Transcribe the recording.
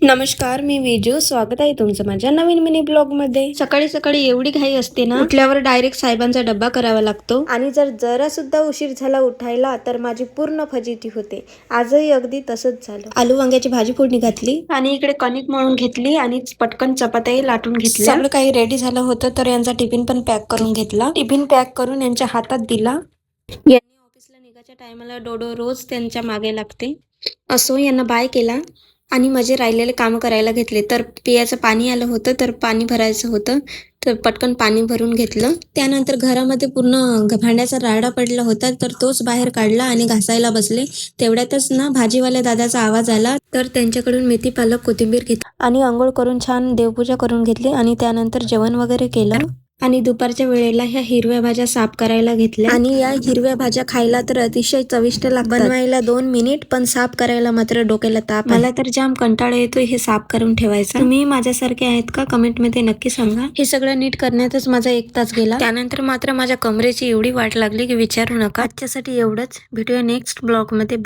नमस्कार, मी विजू. स्वागत आहे तुमचं माझ्या नवीन मिनी ब्लॉग मध्ये. सकाळी सकाळी एवढी घाई असते ना, उठल्यावर डायरेक्ट साहेबांचा डब्बा करावा लागतो आणि जरा सुद्धा उशीर झाला उठायला तर माझी पूर्ण फजिती होते. आजही अगदी तसंच झालं. आलू वांग्याची भाजी फोडणी घातली आणि इकडे कणिक मळून घेतली आणि पटकन चपात्याही लाटून घेतल्या. सगळं काही रेडी झालं होतं तर यांचा टिफिन पण पॅक करून घेतला. टिफिन पॅक करून यांच्या हातात दिला. यांनी ऑफिसला निघायच्या टायमाला डोडो रोज त्यांच्या मागे लागते. असो, यांना बाय केला आणि माझे राहिलेले काम करायला घेतले. तर पियाचं पाणी आलं होतं तर पाणी भरायचं होतं तर पटकन पाणी भरून घेतलं. त्यानंतर घरामध्ये पूर्ण भांड्याचा राडा पडला होता तर तोच बाहेर काढला आणि घासायला बसले. तेवढ्यातच ना भाजीवाल्या दादाचा आवाज आला तर त्यांच्याकडून मेथी पालक कोथिंबीर घेतली आणि आंघोळ करून छान देवपूजा करून घेतली आणि त्यानंतर जेवण वगैरे केलं आणि दुपारच्या वेळेला ह्या हिरव्या भाज्या साफ करायला घेतल्या आणि या हिरव्या भाज्या खायला तर अतिशय चविष्ट लागतात. बनवायला 2 मिनिट पण साफ करायला मात्र डोक्याला ताप. मला तर जाम कंटाळा येतो हे साफ करून ठेवायचा. तुम्ही माझ्यासारखे आहेत का? कमेंट मध्ये नक्की सांगा. हे सगळं नीट करण्यातच माझा 1 तास गेला. त्यानंतर मात्र माझ्या कमरेची एवढी वाट लागली की विचारू नका. आजच्यासाठी एवढंच. भेटूया नेक्स्ट ब्लॉग मध्ये. बाय.